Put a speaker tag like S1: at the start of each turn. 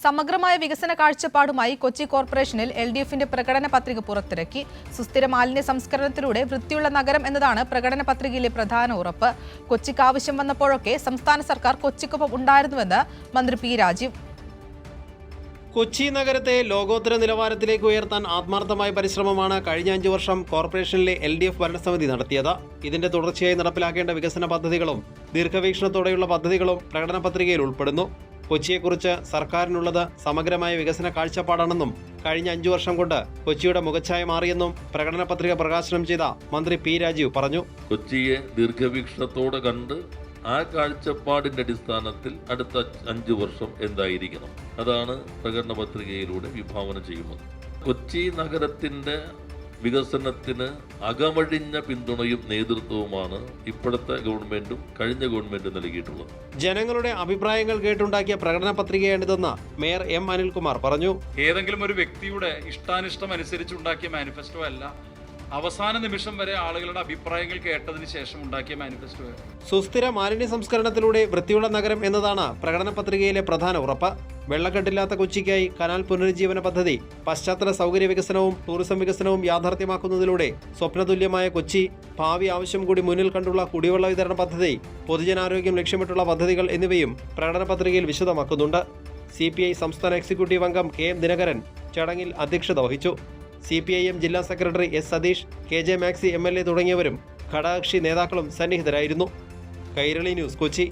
S1: സമഗ്രമായ വികസന കാഴ്ചപ്പാടുമായി കൊച്ചി കോർപ്പറേഷനിൽ LDFന്റെ പ്രകടന പത്രിക പുറത്തിറക്കി. സുസ്ഥിര മാലിന്യ സംസ്കരണത്തിലൂടെ വൃത്തിയുള്ള നഗരം എന്നതാണ് പ്രകടന പത്രികയിലെ പ്രധാന ഉറപ്പ്. കൊച്ചിക്ക് ആവശ്യം വന്നപ്പോഴൊക്കെ സംസ്ഥാന സർക്കാർ കൊച്ചിക്കൊപ്പം ഉണ്ടായിരുന്നുവെന്ന് മന്ത്രി പി രാജീവ്.
S2: കൊച്ചി നഗരത്തെ ലോകോത്തര നിലവാരത്തിലേക്ക് ഉയർത്താൻ ആത്മാർത്ഥമായ പരിശ്രമമാണ് കഴിഞ്ഞ 5 വർഷം കോർപ്പറേഷനിലെ LDF ഭരണസമിതി നടത്തിയത്. ഇതിന്റെ തുടർച്ചയായി നടപ്പിലാക്കേണ്ട വികസന പദ്ധതികളും ദീർഘവീക്ഷണത്തോടെയുള്ള പദ്ധതികളും പ്രകടന പത്രികയിൽ ഉൾപ്പെടുന്നു. കൊച്ചിയെക്കുറിച്ച് സർക്കാരിനുള്ളത് സമഗ്രമായ വികസന കാഴ്ചപ്പാടാണെന്നും കഴിഞ്ഞ 5 വർഷം കൊണ്ട് കൊച്ചിയുടെ മുഖച്ഛായ മാറിയെന്നും പ്രകടന പത്രിക പ്രകാശനം ചെയ്ത മന്ത്രി പി രാജീവ് പറഞ്ഞു.
S3: കൊച്ചിയെ ദീർഘവീക്ഷണത്തോടെ കണ്ട് ആ കാഴ്ചപ്പാടിന്റെ അടിസ്ഥാനത്തിൽ അടുത്ത 5 വർഷം എന്തായിരിക്കണം, അതാണ് പ്രകടന പത്രികയിലൂടെ വിഭാവനം ചെയ്യുന്നത്. കൊച്ചി നഗരത്തിന്റെ വികസനത്തിന് അകമഴിഞ്ഞ പിന്തുണയും നേതൃത്വവുമാണ് ഇപ്പോഴത്തെ ഗവൺമെന്റും കഴിഞ്ഞ ഗവൺമെന്റും നൽകിയിട്ടുള്ളത്.
S2: ജനങ്ങളുടെ അഭിപ്രായങ്ങൾ കേട്ടുണ്ടാക്കിയ പ്രകടന പത്രികയാണിതെന്ന് മേയർ M. അനിൽകുമാർ പറഞ്ഞു.
S4: ഏതെങ്കിലും ഒരു വ്യക്തിയുടെ ഇഷ്ടാനിഷ്ടം അനുസരിച്ച് ഉണ്ടാക്കിയ മാനിഫെസ്റ്റോ അല്ല, അവസാന നിമിഷം വരെ ആളുകളുടെ അഭിപ്രായങ്ങൾ കേട്ടതിന് ശേഷം ഉണ്ടാക്കിയ മാനിഫെസ്റ്റോ.
S2: സുസ്ഥിര മാലിന്യ സംസ്കരണത്തിലൂടെ വൃത്തിയുള്ള നഗരം എന്നതാണ് പ്രകടന പത്രികയിലെ പ്രധാന ഉറപ്പ്. വെള്ളക്കെട്ടില്ലാത്ത കൊച്ചിക്കായി കനാൽ പുനരുജ്ജീവന പദ്ധതി, പശ്ചാത്തല സൗകര്യ വികസനവും ടൂറിസം വികസനവും യാഥാർത്ഥ്യമാക്കുന്നതിലൂടെ സ്വപ്നതുല്യമായ കൊച്ചി, ഭാവി ആവശ്യം കൂടി മുന്നിൽ കണ്ടുള്ള കുടിവെള്ള വിതരണ പദ്ധതി, പൊതുജനാരോഗ്യം ലക്ഷ്യമിട്ടുള്ള പദ്ധതികൾ എന്നിവയും പ്രകടന പത്രികയിൽ വിശദമാക്കുന്നുണ്ട്. CPI സംസ്ഥാന എക്സിക്യൂട്ടീവ് അംഗം KM ദിനകരൻ ചടങ്ങിൽ അധ്യക്ഷത വഹിച്ചു. CPIM ജില്ലാ secretary S. Satheesh, KJ Maxi MLA തുടങ്ങിയവരും ഘടകകക്ഷി നേതാക്കളും സന്നിഹിതരായിരുന്നു. കൈരളി ന്യൂസ്, കൊച്ചി.